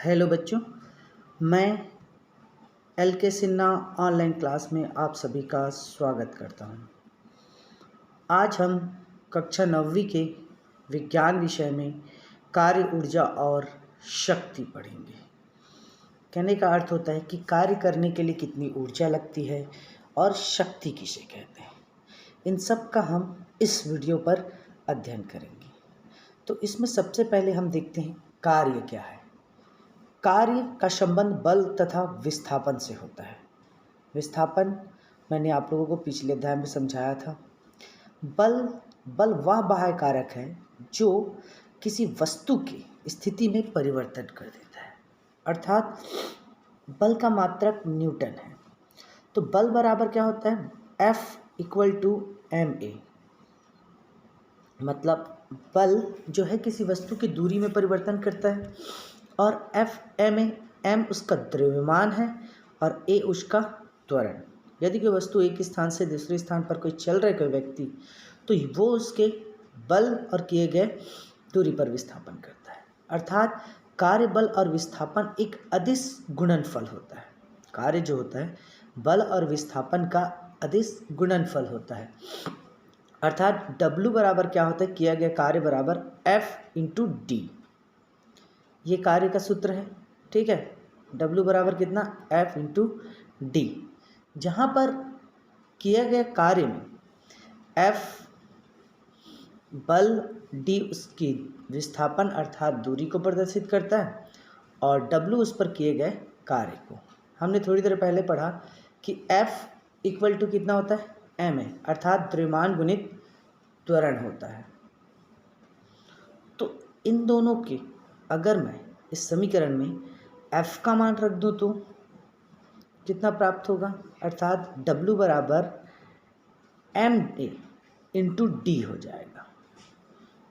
Hello बच्चों, मैं L के सिन्हा ऑनलाइन क्लास में आप सभी का स्वागत करता हूं। आज हम कक्षा 9वीं के विज्ञान विषय में कार्य ऊर्जा और शक्ति पढ़ेंगे। कहने का अर्थ होता है कि कार्य करने के लिए कितनी ऊर्जा लगती है और शक्ति किसे कहते हैं। इन सब का हम इस वीडियो पर अध्ययन करेंगे। तो इसमें सबसे पहले हम देखते हैं कार्य क्या है। कार्य का संबंध बल तथा विस्थापन से होता है। विस्थापन मैंने आप लोगों को पिछले अध्याय में समझाया था। बल वह बाह्य कारक है जो किसी वस्तु की स्थिति में परिवर्तन कर देता है, अर्थात बल का मात्रक न्यूटन है। तो बल बराबर क्या होता है? F=ma। मतलब बल जो है किसी वस्तु की दूरी में परिवर्तन करता है और m उसका द्रव्यमान है और a उसका त्वरण। यदि कोई वस्तु एक स्थान से दूसरे स्थान पर कोई चल रहा है, कोई व्यक्ति, तो वो उसके बल और किए गए दूरी पर विस्थापन करता है। अर्थात कार्य, बल और विस्थापन एक अदिश गुणनफल होता है। कार्य जो होता है बल और विस्थापन का अदिश गुणनफल होता है। अर्थात W बराबर क्या होता है? किया गया कार्य बराबर F×D। ये कार्य का सूत्र है, ठीक है। W बराबर कितना? F×D। जहाँ पर किया गया कार्य में F बल, D उसकी विस्थापन अर्थात दूरी को प्रदर्शित करता है और W उस पर किए गए कार्य को। हमने थोड़ी देर पहले पढ़ा कि F कितना होता है? ma, अर्थात द्रव्यमान गुणित त्वरण होता है। तो इन दोनों के अगर मैं इस समीकरण में F का मान रख दूं तो कितना प्राप्त होगा? अर्थात W बराबर ma×D हो जाएगा।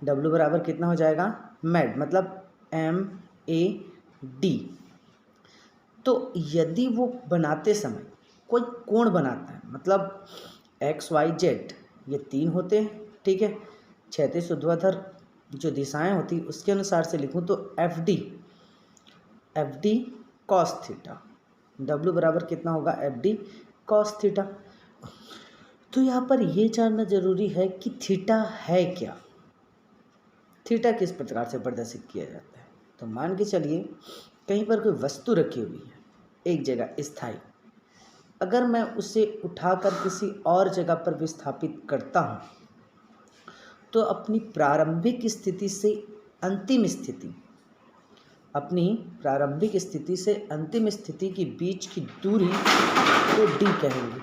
W बराबर कितना हो जाएगा? मैड मतलब ma/d। तो यदि वो बनाते समय कोई कोण बनाता है, मतलब XYZ ये 3 होते हैं, ठीक है। क्षैतिज ऊर्ध्वाधर जो दिशाएं होती उसके अनुसार से लिखूं तो FD cos थीटा। W बराबर कितना होगा? FD cos theta. तो यहाँ पर ये जानना जरूरी है कि थीटा है क्या, थीटा किस प्रकार से प्रदर्शित किया जाता है। तो मान के चलिए कहीं पर कोई वस्तु रखी हुई है एक जगह स्थायी, अगर मैं उसे उठाकर किसी और जगह पर विस्थापित करता हूँ तो अपनी प्रारंभिक स्थिति से अंतिम स्थिति के बीच की दूरी को d कहेंगे।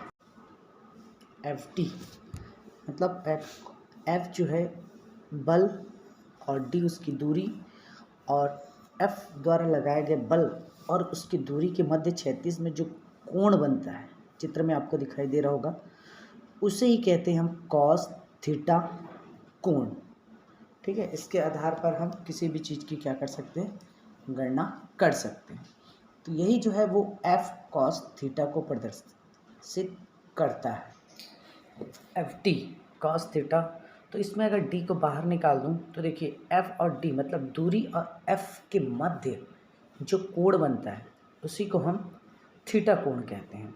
FD मतलब F जो है बल और D उसकी दूरी, और F द्वारा लगाए गए बल और उसकी दूरी के मध्य क्षैतिज में जो कोण बनता है, चित्र में आपको दिखाई दे रहा होगा, उसे ही कहते हैं हम कॉस थीटा कोण, ठीक है। इसके आधार पर हम किसी भी चीज़ की क्या कर सकते हैं? गणना कर सकते हैं। तो यही जो है वो F cos थीटा को प्रदर्शित करता है, FT cos थीटा। तो इसमें अगर D को बाहर निकाल दूं तो देखिए F और D मतलब दूरी और F के मध्य जो कोण बनता है उसी को हम थीटा कोण कहते हैं।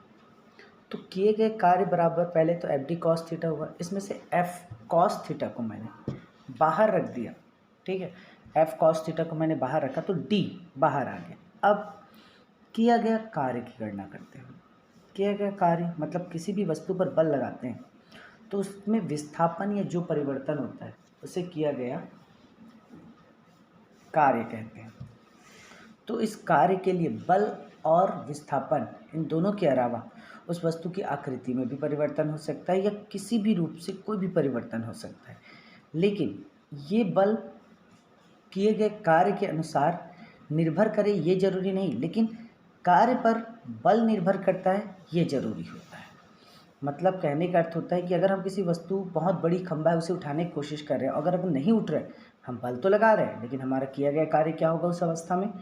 तो किए गए कार्य बराबर पहले तो FD cos थीटा हुआ, इसमें से F cos थीटा को मैंने बाहर रख दिया, ठीक है। F cos थीटा को मैंने बाहर रखा तो D बाहर आ गया। अब किया गया कार्य की गणना करते हैं। किया गया कार्य मतलब किसी भी वस्तु पर बल लगाते हैं तो उसमें विस्थापन या जो परिवर्तन होता है उसे किया गया कार्य कहते हैं। तो इस कार्य के लिए बल और विस्थापन इन दोनों के अलावा उस वस्तु की आकृति में भी परिवर्तन हो सकता है या किसी भी रूप से कोई भी परिवर्तन हो सकता है, लेकिन ये बल किए गए कार्य के अनुसार निर्भर करे ये जरूरी नहीं, लेकिन कार्य पर बल निर्भर करता है ये जरूरी होता है। मतलब कहने का अर्थ होता है कि अगर हम किसी वस्तु बहुत बड़ी खंभा है उसे उठाने की कोशिश कर रहे हैं, अगर हम नहीं उठ रहे, हम बल तो लगा रहे हैं लेकिन हमारा किया गया कार्य क्या होगा? उस अवस्था में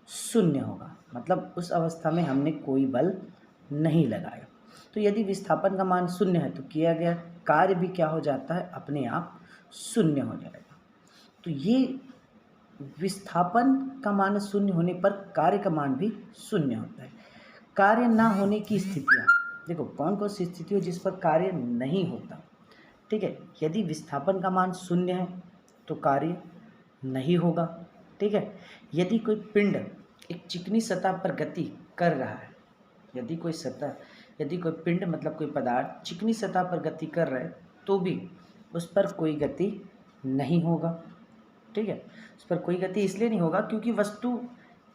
शून्य होगा। मतलब उस अवस्था में हमने कोई बल नहीं लगाया। तो यदि विस्थापन का मान शून्य है तो किया गया कार्य भी क्या हो जाता है? अपने आप शून्य हो जाएगा। तो ये विस्थापन का मान शून्य होने पर कार्य का मान भी शून्य होता है। कार्य ना होने की स्थितियाँ, देखो कौन कौन सी स्थिति हो जिस पर कार्य नहीं होता। ठीक है, यदि विस्थापन का मान शून्य है तो कार्य नहीं होगा। ठीक है, यदि कोई पिंड एक चिकनी सतह पर गति कर रहा है, यदि कोई पिंड मतलब कोई पदार्थ चिकनी सतह पर गति कर रहा है तो भी उस पर कोई गति नहीं होगा। ठीक है, उस पर कोई गति इसलिए नहीं होगा क्योंकि वस्तु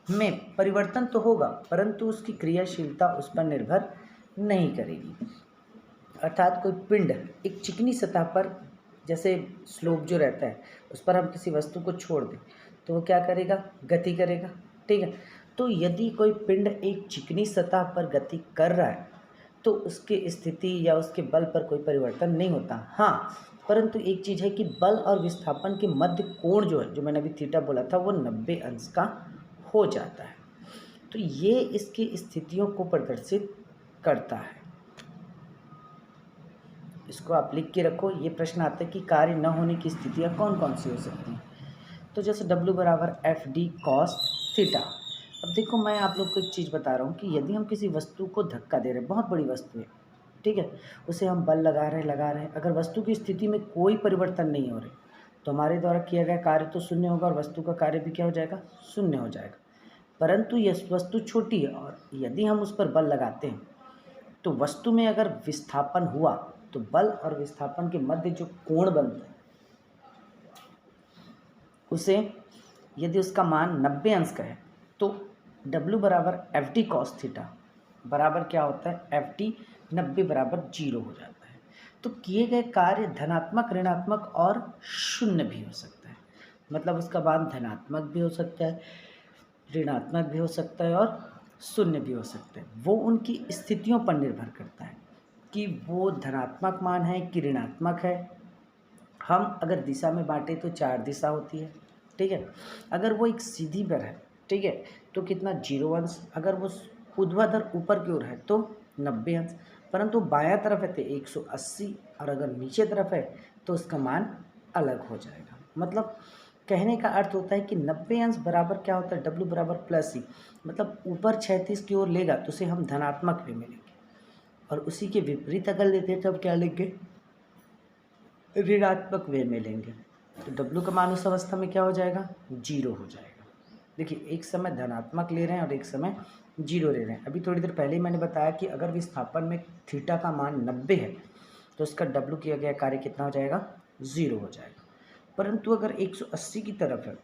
में परिवर्तन तो होगा परंतु उसकी क्रियाशीलता उस पर निर्भर नहीं करेगी। अर्थात कोई पिंड एक चिकनी सतह पर, जैसे स्लोप जो रहता है उस पर हम किसी वस्तु को छोड़ दें तो वो क्या करेगा, गति करेगा। ठीक है, तो यदि कोई पिंड एक चिकनी सतह पर गति कर रहा है तो उसकी स्थिति या उसके बल पर कोई परिवर्तन नहीं होता। हाँ, परंतु एक चीज़ है कि बल और विस्थापन के मध्य कोण जो है, जो मैंने अभी थीटा बोला था, वो 90 अंश का हो जाता है। तो ये इसकी स्थितियों को प्रदर्शित करता है। इसको आप लिख के रखो। ये प्रश्न आता है कि कार्य न होने की स्थितियाँ कौन कौन सी हो सकती हैं। तो जैसे W बराबर एफ डी कॉस थीटा। अब देखो, मैं आप लोग को एक चीज़ बता रहा हूँ कि यदि हम किसी वस्तु को धक्का दे रहे हैं, बहुत बड़ी वस्तु है, ठीक है, उसे हम बल लगा रहे हैं, अगर वस्तु की स्थिति में कोई परिवर्तन नहीं हो रहे तो हमारे द्वारा किया गया कार्य तो शून्य होगा और वस्तु का कार्य भी क्या हो जाएगा, शून्य हो जाएगा। परंतु यह वस्तु छोटी है और यदि हम उस पर बल लगाते हैं तो वस्तु में अगर विस्थापन हुआ तो बल और विस्थापन के मध्य जो कोण बनता है उसे, यदि उसका मान 90 अंश का है तो W बराबर एफ डी कॉस थीटा बराबर क्या होता है, एफ डी 90 बराबर 0 हो जाता है। तो किए गए कार्य धनात्मक, ऋणात्मक और शून्य भी हो सकता है। मतलब उसका मान धनात्मक भी हो सकता है, ऋणात्मक भी हो सकता है और शून्य भी हो सकता है। वो उनकी स्थितियों पर निर्भर करता है कि वो धनात्मक मान है कि ऋणात्मक है। हम अगर दिशा में बांटे तो 4 दिशा होती है। ठीक है, अगर वो एक सीधी पर है, ठीक है, तो कितना 0 अंश, अगर वो ऊर्ध्वाधर ऊपर की ओर है तो 90 अंश, परंतु बायां तरफ है तो 180 और अगर नीचे तरफ है तो उसका मान अलग हो जाएगा। मतलब कहने का अर्थ होता है कि 90 अंश बराबर क्या होता है, W बराबर प्लस ही, मतलब ऊपर 36 की ओर लेगा तो उसे हम धनात्मक वे में लेंगे और उसी के विपरीत अगर लेते हैं तो अब क्या लेंगे, ऋणात्मक वे में लेंगे। तो W का मान उस अवस्था में क्या हो जाएगा, 0 हो जाएगा। देखिए, एक समय धनात्मक ले रहे हैं और एक समय 0 ले रहे हैं। अभी थोड़ी देर पहले ही मैंने बताया कि अगर विस्थापन में थीटा का मान 90 है तो उसका W किया गया कार्य कितना हो जाएगा, 0 हो जाएगा। परंतु अगर 180 की तरफ है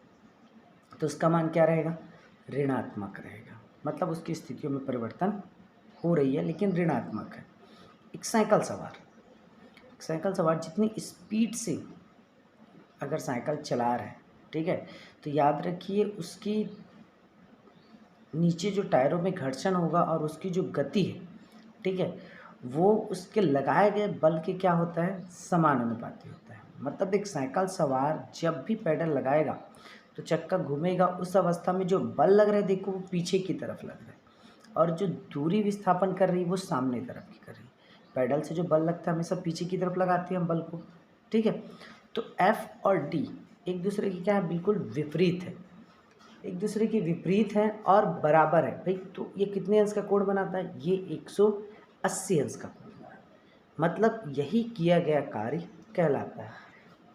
तो उसका मान क्या रहेगा, ऋणात्मक रहेगा। मतलब उसकी स्थितियों में परिवर्तन हो रही है लेकिन ऋणात्मक है। एक साइकिल सवार जितनी स्पीड से अगर साइकिल चला रहा है, ठीक है, तो याद रखिए उसकी नीचे जो टायरों में घर्षण होगा और उसकी जो गति है, ठीक है, वो उसके लगाए गए बल के क्या होता है, समानुपाती होता है। मतलब एक साइकिल सवार जब भी पैडल लगाएगा तो चक्का घूमेगा, उस अवस्था में जो बल लग रहा है देखो वो पीछे की तरफ लग रहा है और जो दूरी विस्थापन कर रही है वो सामने तरफ की कर रही है। पैडल से जो बल लगता है हमेशा पीछे की तरफ लगाते हैं हम बल को। ठीक है, तो F और D एक दूसरे की क्या है, बिल्कुल विपरीत है, एक दूसरे के विपरीत है और बराबर है भाई। तो ये कितने अंश का कोण बनाता है, ये 180 अंश का कोण बनाता है। मतलब यही किया गया कार्य कहलाता है।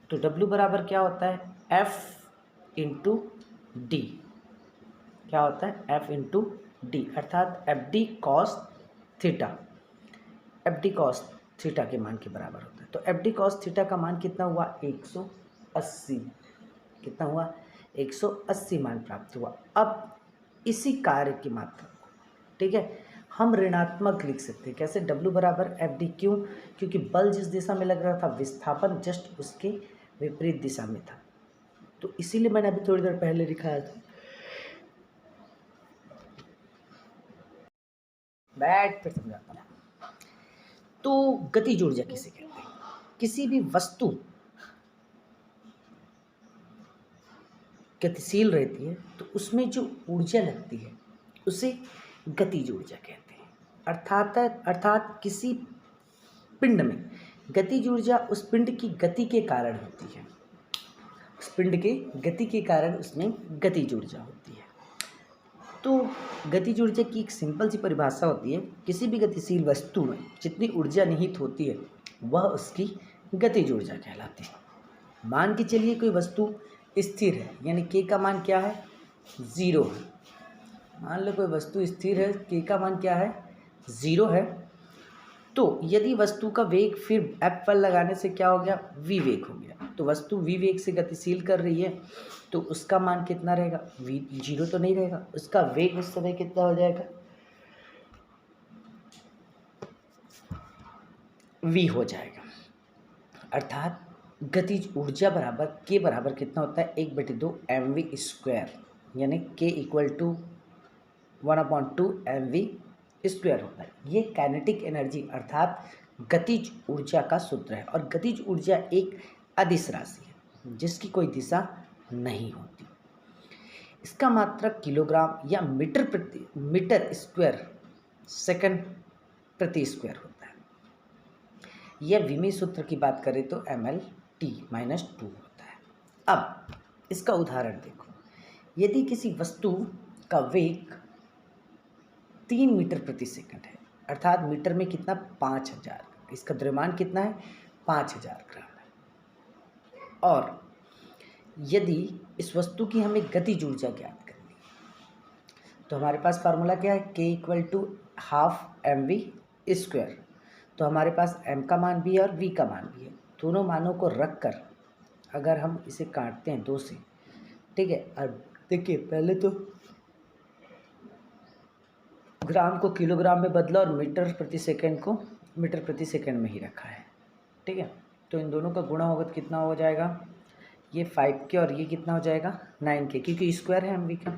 तो W बराबर क्या होता है, F इंटू डी, क्या होता है, F इंटू डी, अर्थात F D cos theta, F D cos theta के मान के बराबर होता है। तो एफ डी कॉस थीटा का मान कितना हुआ, 180, कितना हुआ, 180 मान प्राप्त हुआ। अब इसी कार्य की मात्रा को, ठीक है, हम ऋणात्मक लिख सकते हैं। कैसे, W बराबर एफ डी, क्यों, क्योंकि बल जिस दिशा में लग रहा था विस्थापन जस्ट उसके विपरीत दिशा में था, तो इसीलिए मैंने अभी थोड़ी देर पहले लिखा था। बैठ फिर समझाता हूँ। तो गतिज ऊर्जा किसे कहते हैं, किसी भी वस्तु गतिशील रहती है तो उसमें जो ऊर्जा लगती है उसे गतिज ऊर्जा कहते हैं। अर्थात किसी पिंड में गतिज ऊर्जा उस पिंड की गति के कारण होती है। उस पिंड के गति के कारण उसमें गतिज ऊर्जा होती है। तो गतिज ऊर्जा की एक सिंपल सी परिभाषा होती है, किसी भी गतिशील वस्तु में जितनी ऊर्जा निहित होती है वह उसकी गतिज ऊर्जा कहलाती है। मान के चलिए कोई वस्तु स्थिर है, यानी के का मान क्या है, 0 है। मान लो कोई वस्तु स्थिर है, के का मान क्या है, 0 है। तो यदि वस्तु का वेग फिर एफ पर लगाने से क्या हो गया, v वेग हो गया। तो वस्तु v वेग से गतिशील कर रही है तो उसका मान कितना रहेगा, v 0 तो नहीं रहेगा, उसका वेग उस समय कितना हो जाएगा, v हो जाएगा। अर्थात गतिज ऊर्जा बराबर के बराबर कितना होता है, 1/2 mv², यानी k इक्वल टू 1/2 mv² होता है। ये काइनेटिक एनर्जी अर्थात गतिज ऊर्जा का सूत्र है। और गतिज ऊर्जा एक अदिश राशि है जिसकी कोई दिशा नहीं होती। इसका मात्रक किलोग्राम या मीटर स्क्वायर सेकंड प्रति स्क्वायर होता है। यह विमी सूत्र की बात करें तो mL/T-2 होता है। अब इसका उदाहरण देखो, यदि किसी वस्तु का वेग 3 मीटर प्रति सेकंड है, अर्थात मीटर में कितना, 5000, इसका द्रव्यमान कितना है, 5000 ग्राम है। और यदि इस वस्तु की हमें गतिज ऊर्जा ज्ञात करनी है तो हमारे पास फार्मूला क्या है, k इक्वल टू 12 mv²। तो हमारे पास m का मान भी है और v का मान भी है। दोनों मानों को रख कर अगर हम इसे काटते हैं 2 से, ठीक है। अब देखिए पहले तो ग्राम को किलोग्राम में बदला और मीटर प्रति सेकंड को मीटर प्रति सेकंड में ही रखा है, ठीक है। तो इन दोनों का गुणा होगा तो कितना हो जाएगा, ये 5k और ये कितना हो जाएगा 9k, क्योंकि स्क्वायर है mv का।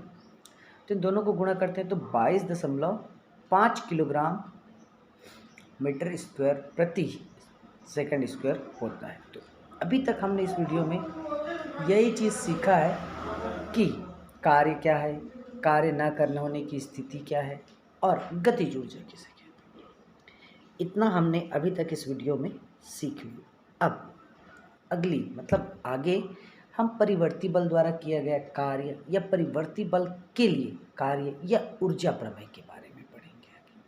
तो इन दोनों को गुणा करते हैं तो 22.5 किलोग्राम मीटर स्क्वायर प्रति सेकंड स्क्वायर होता है। तो अभी तक हमने इस वीडियो में यही चीज़ सीखा है कि कार्य क्या है, कार्य न करने होने की स्थिति क्या है और गतिज ऊर्जा किसे कहते हैं। इतना हमने अभी तक इस वीडियो में सीख लिया। अब अगली मतलब आगे हम परिवर्ती बल द्वारा किया गया कार्य या परिवर्ती बल के लिए कार्य या ऊर्जा प्रमेय के बारे में पढ़ेंगे आगे।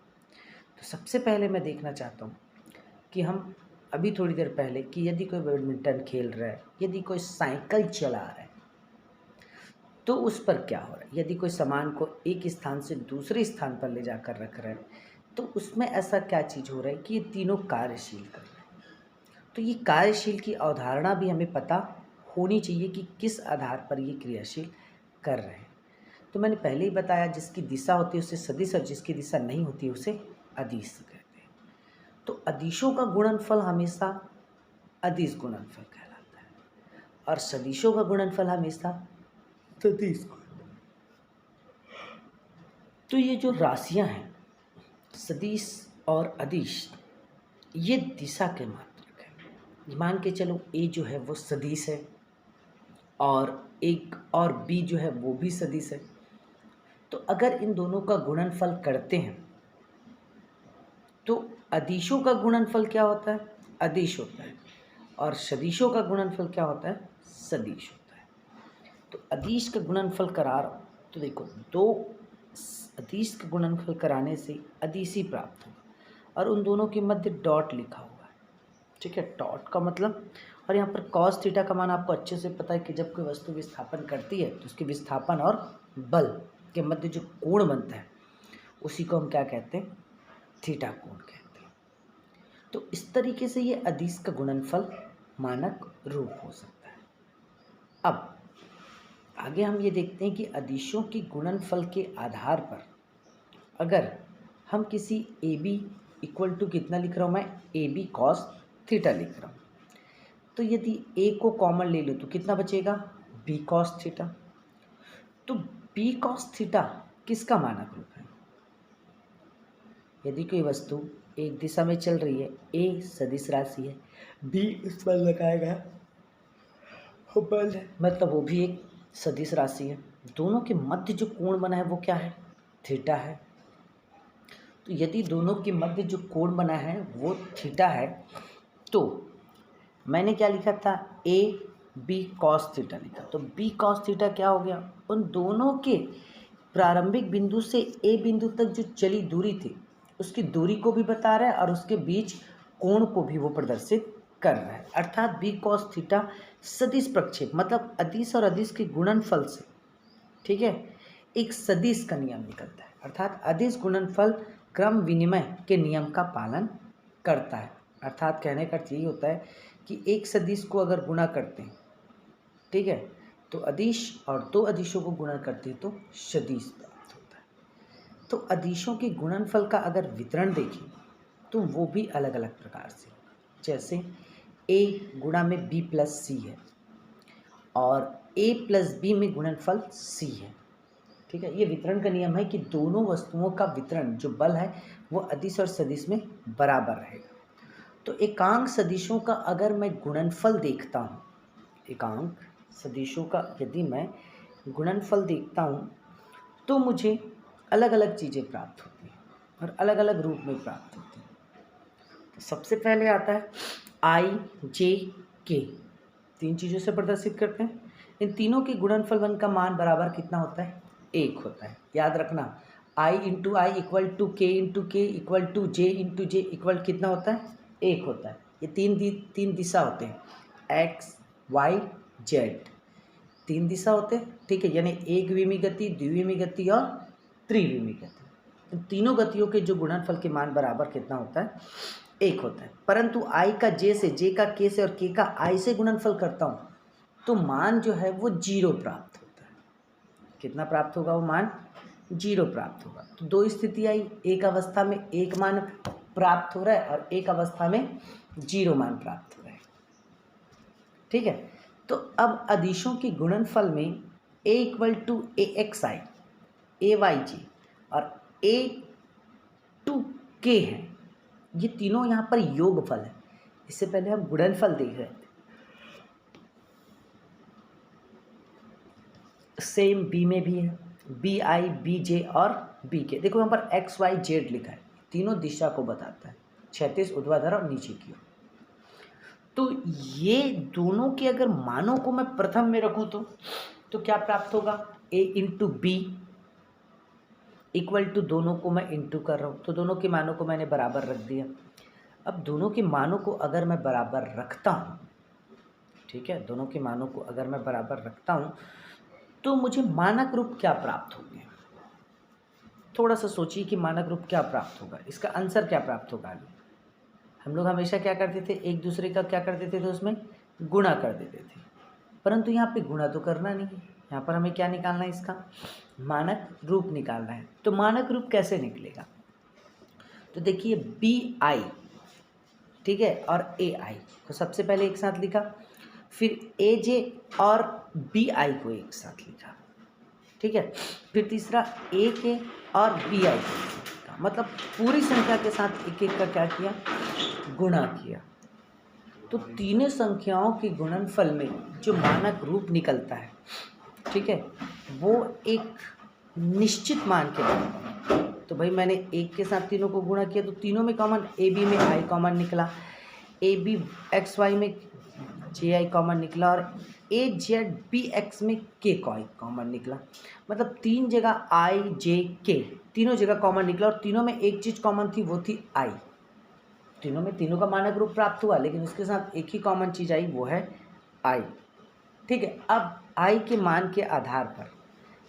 तो सबसे पहले मैं देखना चाहता हूँ कि हम अभी थोड़ी देर पहले कि यदि कोई बैडमिंटन खेल रहा है, यदि कोई साइकिल चला रहा है तो उस पर क्या हो रहा है। यदि कोई सामान को एक स्थान से दूसरे स्थान पर ले जाकर रख रहा है तो उसमें ऐसा क्या चीज़ हो रहा है कि ये तीनों कार्यशील कर रहे हैं। तो ये कार्यशील की अवधारणा भी हमें पता होनी चाहिए कि किस आधार पर ये क्रियाशील कर रहे हैं। तो मैंने पहले ही बताया, जिसकी दिशा होती है उसे सदिश और जिसकी दिशा नहीं होती है उसे अदिश कहते हैं। तो अदिशों का गुणनफल हमेशा अदिश गुणनफल कहलाता है और सदिशों का गुणनफल हमेशा सदिश। तो ये जो राशियां हैं सदिश और अदिश, ये दिशा के मात्रक है। मान के चलो ए जो है वो सदिश है और एक और बी जो है वो भी सदिश है। तो अगर इन दोनों का गुणनफल करते हैं तो अदिशों का गुणनफल क्या होता है, अदिश होता है, और सदिशों का गुणनफल क्या होता है, सदिश होता है। तो अदिश का गुणनफल करा रहा हूँ तो देखो, दो अदिश का गुणनफल कराने से अदिशी प्राप्त होगा और उन दोनों के मध्य डॉट लिखा हुआ है, ठीक है। डॉट का मतलब, और यहाँ पर कॉस थीटा का मान आपको अच्छे से पता है कि जब कोई वस्तु विस्थापन करती है तो उसके विस्थापन और बल के मध्य जो कोण बनता है उसी को हम क्या कहते हैं, थीटा कोण कहते हैं। तो इस तरीके से ये अदिश का गुणनफल मानक रूप हो सकता है। अब आगे हम ये देखते हैं कि अदिशों की गुणनफल के आधार पर अगर हम किसी ए बी इक्वल टू कितना लिख रहा हूँ मैं, ए बी कॉस थीटा लिख रहा हूँ, तो यदि ए को कॉमन ले लो तो कितना बचेगा, बी कॉस थीटा। तो बी कॉस थीटा किसका मानक रूप है। यदि कोई वस्तु एक दिशा में चल रही है, ए सदिश राशि है, बी उस पर लगाया गया बल है, मतलब वो भी एक सदिश राशि है, दोनों के मध्य जो कोण बना है वो क्या है, थीटा है। तो यदि दोनों के मध्य जो कोण बना है वो थीटा है तो मैंने क्या लिखा था, ए बी कॉस थीटा लिखा। तो बी कॉस थीटा क्या हो गया, उन दोनों के प्रारंभिक बिंदु से ए बिंदु तक जो चली दूरी थी उसकी दूरी को भी बता रहा है और उसके बीच कोण को भी वो प्रदर्शित कर रहा है। अर्थात बी कॉस थीटा सदिश प्रक्षेप मतलब अदिश और अदिश के गुणनफल से, ठीक है, एक सदिश का नियम निकलता है। अर्थात अदिश गुणनफल क्रम विनिमय के नियम का पालन करता है। अर्थात कहने का अर्थ यही होता है कि एक सदिश को अगर गुणा करते हैं, ठीक है, तो अदिश और दो अदिशों को गुणा करते हैं तो सदिश प्राप्त होता है। तो अदिशों के गुणनफल का अगर वितरण देखें तो वो भी अलग अलग प्रकार से होगा। जैसे a गुणा में b प्लस सी है और a प्लस बी में गुणनफल c है, ठीक है। ये वितरण का नियम है कि दोनों वस्तुओं का वितरण जो बल है वो अदिश और सदिश में बराबर रहेगा। तो एकांक सदिशों का अगर मैं गुणनफल देखता हूँ, एकांक सदिशों का यदि मैं गुणनफल देखता हूँ तो मुझे अलग अलग चीज़ें प्राप्त होती हैं और अलग अलग रूप में प्राप्त होती हैं। तो सबसे पहले आता है आई जे के, तीन चीज़ों से प्रदर्शित करते हैं। इन तीनों के गुणनफल वन का मान बराबर कितना होता है, एक होता है। याद रखना I into I equal to K into K equal to J into J equal कितना होता है, एक होता है। ये तीन दिशा होते हैं, एक्स वाई जेड, तीन दिशा होते हैं, ठीक है। यानी एक विमी गति, द्विविमी गति और त्रिविमी गति। तो तीनों गतियों के जो गुणनफल के मान बराबर कितना होता है, एक होता है। परंतु आई का जे से, जे का के से और के का आई से गुणनफल करता हूँ तो मान जो है वो जीरो प्राप्त होता है। कितना प्राप्त होगा, वो मान जीरो प्राप्त होगा। तो दो स्थिति आई, एक अवस्था में एक मान प्राप्त हो रहा है और एक अवस्था में जीरो मान प्राप्त हो रहा है, ठीक है। तो अब अदिशों के गुणनफल में a equal to A x i, a y g और ए टू के हैं। ये तीनों यहाँ पर योगफल है। इससे पहले हम गुणनफल देख रहे थे। सेम बी में भी है, बी आई बी जे और बी के। देखो यहाँ पर एक्स वाई जेड लिखा है, तीनों दिशा को बताता है, क्षैतिज ऊर्ध्वाधर और नीचे की ओर। तो ये दोनों के अगर मानों को मैं प्रथम में रखूं तो क्या प्राप्त होगा, a into B equal to, दोनों को मैं इंटू कर रहा हूँ तो दोनों के मानों को मैंने बराबर रख दिया। अब दोनों के मानों को अगर मैं बराबर रखता हूँ, ठीक है, दोनों के मानों को अगर मैं बराबर रखता हूँ तो मुझे मानक रूप क्या प्राप्त होंगे। थोड़ा सा सोचिए कि मानक रूप क्या प्राप्त होगा, इसका आंसर क्या प्राप्त होगा। आगे हम लोग हमेशा क्या करते थे, एक दूसरे का क्या कर देते थे, उसमें गुणा कर देते थे। परंतु यहाँ पे गुणा तो करना नहीं है, यहाँ पर हमें क्या निकालना है, इसका मानक रूप निकालना है। तो मानक रूप कैसे निकलेगा, तो देखिए बी आई, ठीक है, और ए आई को सबसे पहले एक साथ लिखा, फिर ए जे और बी आई को एक साथ लिखा, ठीक है, फिर तीसरा ए के और बी आई को लिखा। मतलब पूरी संख्या के साथ एक एक का क्या किया, गुणा किया। तो तीनों संख्याओं के गुणनफल में जो मानक रूप निकलता है, ठीक है, वो एक निश्चित मान के बराबर है। तो भाई मैंने एक के साथ तीनों को गुणा किया तो तीनों में कॉमन, ए बी में आई कॉमन निकला, ए बी एक्स वाई में जे आई कॉमन निकला और ए जेड बी एक्स में के कॉमन निकला। मतलब तीन जगह आई जे के तीनों जगह कॉमन निकला और तीनों में एक चीज़ कॉमन थी, वो थी आई। तीनों में तीनों का मानक रूप प्राप्त हुआ लेकिन उसके साथ एक ही कॉमन चीज़ आई, वो है आई, ठीक है। अब आई के मान के आधार पर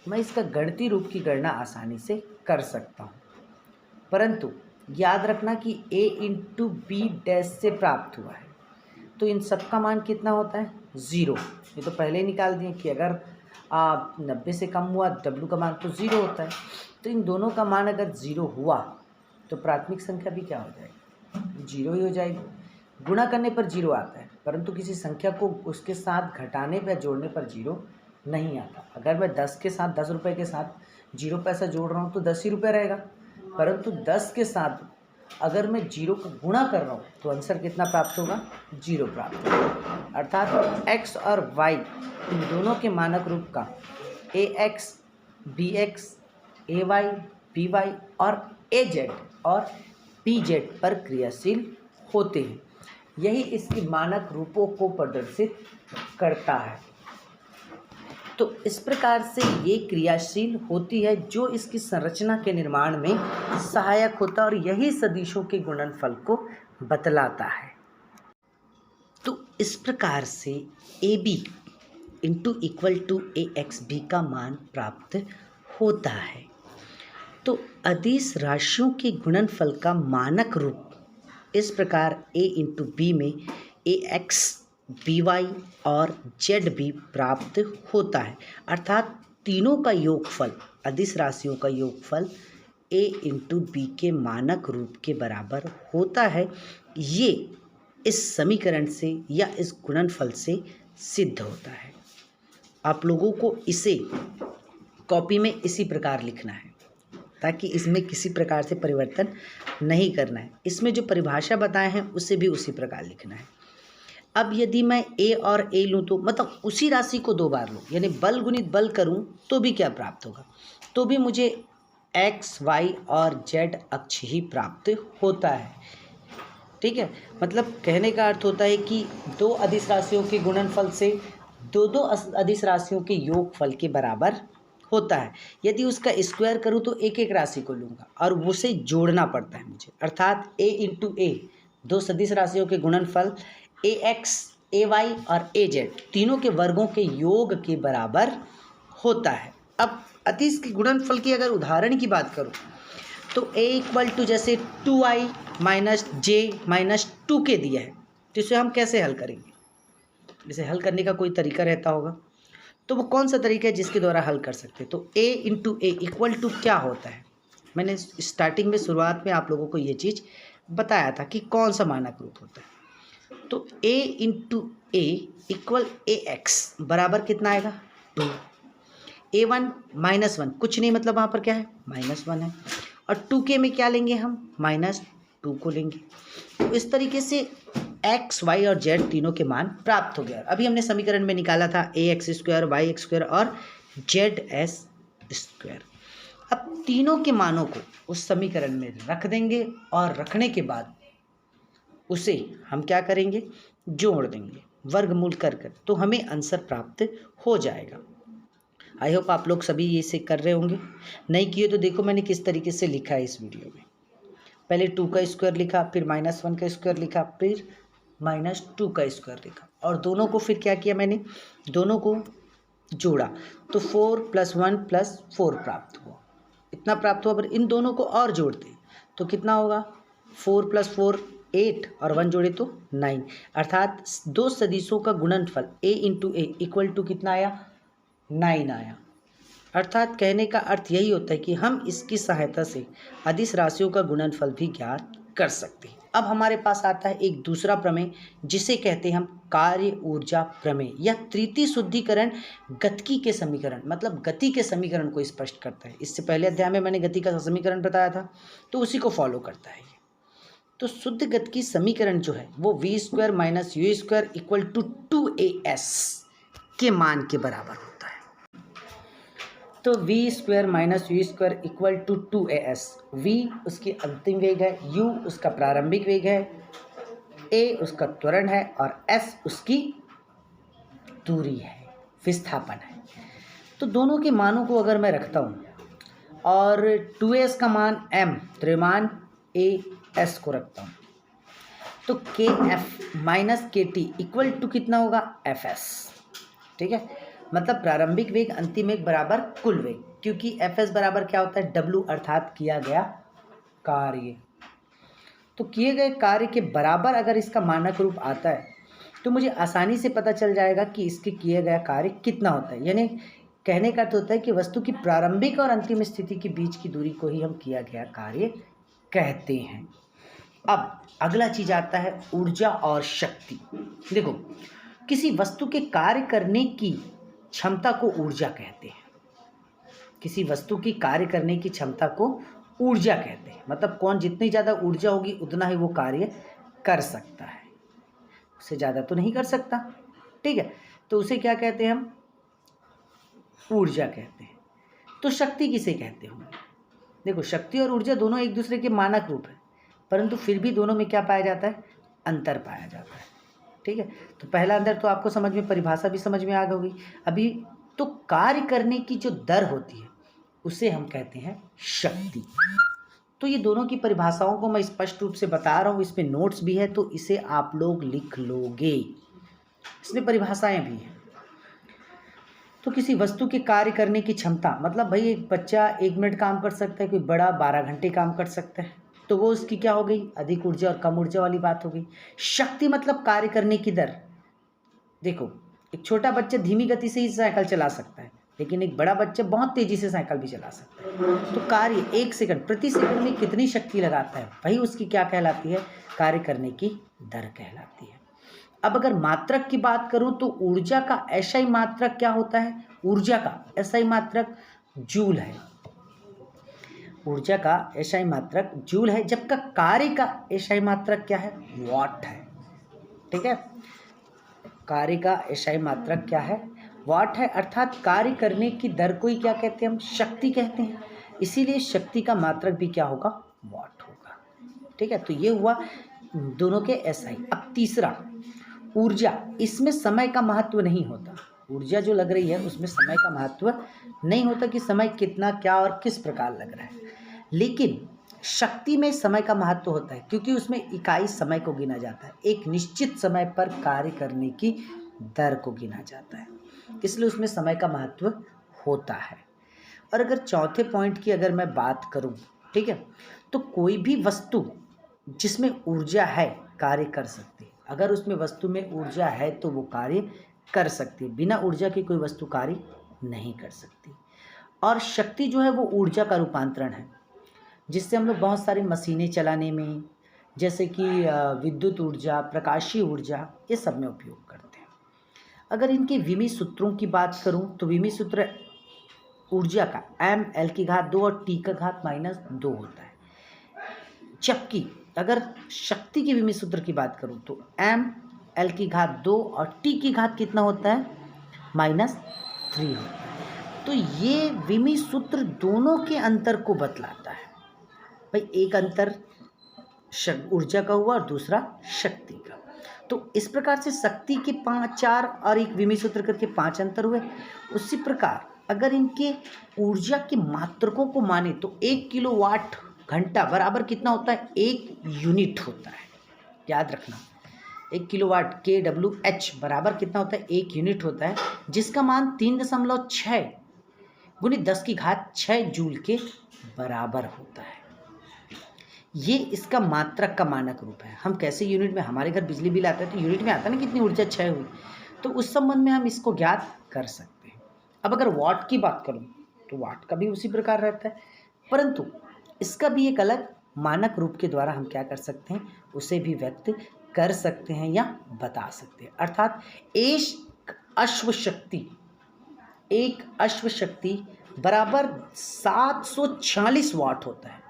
मैं इसका गणितीय रूप की गणना आसानी से कर सकता हूँ, परंतु याद रखना कि a इंटू बी डैश से प्राप्त हुआ है तो इन सब का मान कितना होता है, ज़ीरो। ये तो पहले ही निकाल दिए कि अगर 90 से कम हुआ w का मान तो ज़ीरो होता है। तो इन दोनों का मान अगर ज़ीरो हुआ तो प्राथमिक संख्या भी क्या हो जाएगी, जीरो ही हो जाएगी। गुणा करने पर जीरो आता है परंतु किसी संख्या को उसके साथ घटाने पर जोड़ने पर जीरो नहीं आता। अगर मैं 10 के साथ 10 रुपये के साथ जीरो पैसा जोड़ रहा हूँ तो 10 ही रुपये रहेगा, परंतु 10 के साथ अगर मैं जीरो को गुणा कर रहा हूँ तो आंसर कितना प्राप्त होगा, जीरो प्राप्त होगा। अर्थात x और y इन दोनों के मानक रूप का ax bx ay by और az और bz पर क्रियाशील होते हैं। यही इसकी मानक रूपों को प्रदर्शित करता है। तो इस प्रकार से ये क्रियाशील होती है जो इसकी संरचना के निर्माण में सहायक होता है और यही सदिशों के गुणनफल को बतलाता है। तो इस प्रकार से A B into equal to A X B का मान प्राप्त होता है। तो अदिश राशियों के गुणनफल का मानक रूप इस प्रकार ए इंटू बी में ए एक्स बी वाई और जेड बी प्राप्त होता है, अर्थात तीनों का योगफल, अदिश राशियों का योगफल ए इंटू बी के मानक रूप के बराबर होता है। ये इस समीकरण से या इस गुणनफल से सिद्ध होता है। आप लोगों को इसे कॉपी में इसी प्रकार लिखना है ताकि इसमें किसी प्रकार से परिवर्तन नहीं करना है। इसमें जो परिभाषा बताए हैं उसे भी उसी प्रकार लिखना है। अब यदि मैं ए और ए लूँ तो मतलब उसी राशि को दो बार लूँ, यानी बल गुणित बल करूँ तो भी क्या प्राप्त होगा, तो भी मुझे एक्स वाई और जेड अक्ष ही प्राप्त होता है। ठीक है, मतलब कहने का अर्थ होता है कि दो अदिश राशियों के गुणनफल से दो अदिश राशियों के योगफल के बराबर होता है। यदि उसका स्क्वायर करूँ तो एक एक राशि को लूँगा और उसे जोड़ना पड़ता है मुझे, अर्थात ए इंटू ए, दो सदिश राशियों के गुणनफल ए एक्स ए वाई और ए जेड तीनों के वर्गों के योग के बराबर होता है। अब अदिश के गुणनफल की अगर उदाहरण की बात करूँ तो ए इक्वल टू जैसे 2i माइनस जे माइनस 2k दिया है, तो इसे हम कैसे हल करेंगे। इसे हल करने का कोई तरीका रहता होगा, तो वो कौन सा तरीका है जिसके द्वारा हल कर सकते हैं। तो a into A equal to क्या होता है, मैंने स्टार्टिंग में शुरुआत में आप लोगों को ये चीज़ बताया था कि कौन सा मानक रूप होता है। तो a into A equal A x बराबर कितना आएगा 2, a1 माइनस 1 कुछ नहीं, मतलब वहाँ पर क्या है -1 है, और 2k में क्या लेंगे हम -2 को लेंगे। तो इस तरीके से एक्स वाई और जेड तीनों के मान प्राप्त हो गया। अभी हमने समीकरण में निकाला था a x square y x square और जेड एस स्क्वायर। अब तीनों के मानों को उस समीकरण में रख देंगे और रखने के बाद उसे हम क्या करेंगे, जोड़ देंगे वर्गमूल कर कर, तो हमें आंसर प्राप्त हो जाएगा। आई होप आप लोग सभी ये से कर रहे होंगे। नहीं किए तो देखो मैंने किस तरीके से लिखा है इस वीडियो में। पहले 2 का स्क्वायर लिखा, फिर -1 का स्क्वायर लिखा, फिर -2 का स्क्वायर लिखा, और दोनों को फिर क्या किया मैंने, दोनों को जोड़ा तो 4 + 1 + 4 प्राप्त हुआ। इतना प्राप्त हुआ, पर इन दोनों को और जोड़ते तो कितना होगा, 4 + 4 8 और 1 जोड़े तो 9, अर्थात दो सदिशों का गुणनफल a into A equal to कितना आया 9 आया। अर्थात कहने का अर्थ यही होता है कि हम इसकी सहायता से अदिश राशियों का गुणनफल भी ज्ञात कर सकते हैं। अब हमारे पास आता है एक दूसरा प्रमेय जिसे कहते हैं हम कार्य ऊर्जा प्रमेय या तृतीय शुद्धिकरण गतिकी के समीकरण, मतलब गति के समीकरण को स्पष्ट करता है। इससे पहले अध्याय में मैंने गति का समीकरण बताया था, तो उसी को फॉलो करता है। तो शुद्ध गतिकी समीकरण जो है वो v² - u² equal to 2as के मान के बराबर होता है। तो v² - u² equal to 2as, v उसकी अंतिम वेग है, u उसका प्रारंभिक वेग है, a उसका त्वरण है और s उसकी दूरी है, विस्थापन है। तो दोनों के मानों को अगर मैं रखता हूँ और 2s का मान m, त्रिमान as को रखता हूँ, तो kf - kt इक्वल टू कितना होगा fs। ठीक है, मतलब प्रारंभिक वेग अंतिम वेग बराबर कुल वेग, क्योंकि fs बराबर क्या होता है w, अर्थात किया गया कार्य। तो किए गए कार्य के बराबर अगर इसका मानक रूप आता है तो मुझे आसानी से पता चल जाएगा कि इसके किए गया कार्य कितना होता है। यानी कहने का अर्थ होता है कि वस्तु की प्रारंभिक और अंतिम स्थिति के बीच की दूरी को ही हम किया गया कार्य कहते हैं। अब अगला चीज आता है ऊर्जा और शक्ति। देखो, किसी वस्तु के कार्य करने की क्षमता को ऊर्जा कहते हैं। किसी वस्तु की कार्य करने की क्षमता को ऊर्जा कहते हैं, मतलब कौन जितनी ज़्यादा ऊर्जा होगी उतना ही वो कार्य कर सकता है, उससे ज़्यादा तो नहीं कर सकता। ठीक है, तो उसे क्या कहते हैं हम, ऊर्जा कहते हैं। तो शक्ति किसे कहते होंगे। देखो, शक्ति और ऊर्जा दोनों एक दूसरे के मानक रूप है, परंतु फिर भी दोनों में क्या पाया जाता है, अंतर पाया जाता है। ठीक है, तो पहला अंदर तो आपको समझ में, परिभाषा भी समझ में आ गई। अभी तो कार्य करने की जो दर होती है उसे हम कहते हैं शक्ति। तो ये दोनों की परिभाषाओं को मैं स्पष्ट रूप से बता रहा हूँ, इसमें नोट्स भी है तो इसे आप लोग लिख लोगे, इसमें परिभाषाएं भी हैं। तो किसी वस्तु के कार्य करने की क्षमता, मतलब भाई एक बच्चा 1 मिनट काम कर सकता है, कोई बड़ा 12 घंटे काम कर सकता है, तो वो उसकी क्या हो गई, अधिक ऊर्जा और कम ऊर्जा वाली बात हो गई। शक्ति मतलब कार्य करने की दर। देखो एक छोटा बच्चा धीमी गति से ही साइकिल चला सकता है, लेकिन एक बड़ा बच्चा बहुत तेजी से साइकिल भी चला सकता है। तो कार्य 1 सेकंड प्रति सेकंड में कितनी शक्ति लगाता है, वही उसकी क्या कहलाती है, कार्य करने की दर कहलाती है। अब अगर मात्रक की बात करूं तो ऊर्जा का ऐसा ही मात्रक क्या होता है, ऊर्जा का ऐसा ही मात्रक जूल है। ऊर्जा का ऐसा ही मात्रक जूल है, जबकि कार्य का ऐसा ही मात्रक क्या है, वॉट है। ठीक है, कार्य का ऐसा ही मात्रक क्या है, वाट है। अर्थात कार्य करने की दर को ही क्या कहते हैं, हम शक्ति कहते हैं। इसीलिए शक्ति का मात्रक भी क्या होगा, वाट होगा। ठीक है, तो ये हुआ दोनों के ऐसा ही। अब तीसरा ऊर्जा, इसमें समय का महत्व नहीं होता। ऊर्जा जो लग रही है उसमें समय का महत्व नहीं होता कि समय कितना, क्या और किस प्रकार लग रहा है। लेकिन शक्ति में समय का महत्व होता है, क्योंकि उसमें इकाई समय को गिना जाता है, एक निश्चित समय पर कार्य करने की दर को गिना जाता है, इसलिए उसमें समय का महत्व होता है। और अगर चौथे पॉइंट की अगर मैं बात करूं, ठीक है, तो कोई भी वस्तु जिसमें ऊर्जा है कार्य कर सकती है। अगर उसमें वस्तु में ऊर्जा है तो वो कार्य कर सकती है, बिना ऊर्जा की कोई वस्तु कार्य नहीं कर सकती। और शक्ति जो है वो ऊर्जा का रूपांतरण है, जिससे हम लोग बहुत सारी मशीनें चलाने में, जैसे कि विद्युत ऊर्जा, प्रकाशीय ऊर्जा, ये सब में उपयोग करते हैं। अगर इनके विमी सूत्रों की बात करूं तो विमी सूत्र ऊर्जा का m(L)2 और T(-2) होता है। जबकि अगर शक्ति के विमी सूत्र की बात करूं तो m(L)2 और T कितना होता है, -3 होता है। तो ये विमी सूत्र दोनों के अंतर को बतलाता है। भाई एक अंतर ऊर्जा का हुआ और दूसरा शक्ति का। तो इस प्रकार से शक्ति के 4 और एक विमी सूत्र करके 5 अंतर हुए। उसी प्रकार अगर इनके ऊर्जा के मात्रकों को माने तो 1 किलोवाट घंटा बराबर कितना होता है, 1 यूनिट होता है। याद रखना 1 किलोवाट kWh बराबर कितना होता है, 1 यूनिट होता है, जिसका मान 3.6 गुनी 10⁶ जूल के बराबर होता है। ये इसका मात्रक का मानक रूप है। हम कैसे यूनिट में, हमारे घर बिजली बिल आता है तो यूनिट में आता है ना कितनी ऊर्जा क्षय हुई, तो उस संबंध में हम इसको ज्ञात कर सकते हैं। अब अगर वाट की बात करूं तो वाट का भी उसी प्रकार रहता है, परंतु इसका भी एक अलग मानक रूप के द्वारा हम क्या कर सकते हैं, उसे भी व्यक्त कर सकते हैं या बता सकते हैं। अर्थात एक अश्व शक्ति बराबर 746 वाट होता है।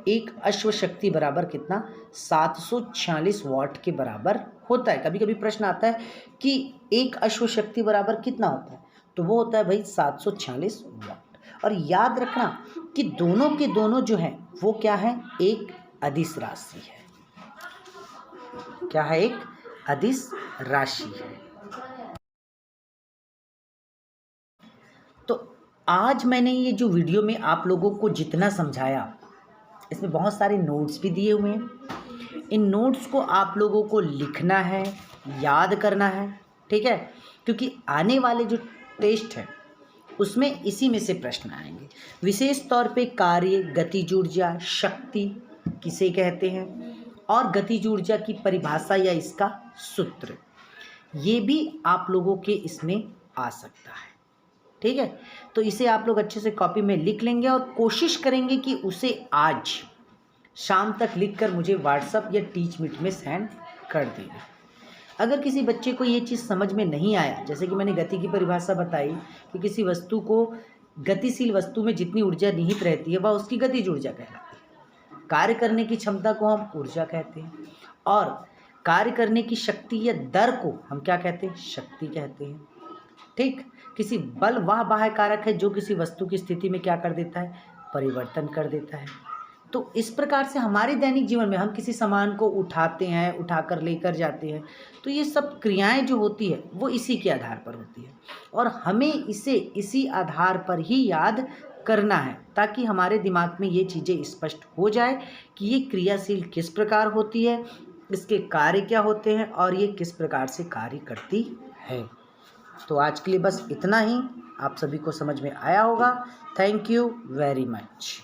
एक अश्व शक्ति बराबर कितना, 746 वाट के बराबर होता है। कभी कभी प्रश्न आता है कि एक अश्व शक्ति बराबर कितना होता है, तो वो होता है भाई 746 वाट। और याद रखना कि दोनों के दोनों जो हैं वो क्या है, एक अदिश राशि है। क्या है, एक अदिश राशि है। तो आज मैंने ये जो वीडियो में आप लोगों को जितना समझाया, इसमें बहुत सारे नोट्स भी दिए हुए हैं। इन नोट्स को आप लोगों को लिखना है, याद करना है, ठीक है, क्योंकि आने वाले जो टेस्ट है उसमें इसी में से प्रश्न आएंगे। विशेष तौर पे कार्य, गतिज ऊर्जा, शक्ति किसे कहते हैं, और गतिज ऊर्जा की परिभाषा या इसका सूत्र, ये भी आप लोगों के इसमें आ सकता है। ठीक है, तो इसे आप लोग अच्छे से कॉपी में लिख लेंगे और कोशिश करेंगे कि उसे आज शाम तक लिखकर मुझे व्हाट्सएप या टीच मीट में सेंड कर देंगे। अगर किसी बच्चे को ये चीज़ समझ में नहीं आया, जैसे कि मैंने गति की परिभाषा बताई कि किसी वस्तु को, गतिशील वस्तु में जितनी ऊर्जा निहित रहती है वह उसकी गतिज ऊर्जा कहलाती है। कार्य करने की क्षमता को हम ऊर्जा कहते हैं, और कार्य करने की शक्ति या दर को हम क्या कहते हैं, शक्ति कहते हैं। ठीक, किसी बल वह बाह्य कारक है जो किसी वस्तु की स्थिति में क्या कर देता है, परिवर्तन कर देता है। तो इस प्रकार से हमारे दैनिक जीवन में हम किसी सामान को उठाते हैं, उठाकर लेकर जाते हैं, तो ये सब क्रियाएं जो होती है वो इसी के आधार पर होती है और हमें इसे इसी आधार पर ही याद करना है ताकि हमारे दिमाग में ये चीज़ें स्पष्ट हो जाए कि ये क्रियाशील किस प्रकार होती है, इसके कार्य क्या होते हैं और ये किस प्रकार से कार्य करती है। तो आज के लिए बस इतना ही। आप सभी को समझ में आया होगा। Thank you very much.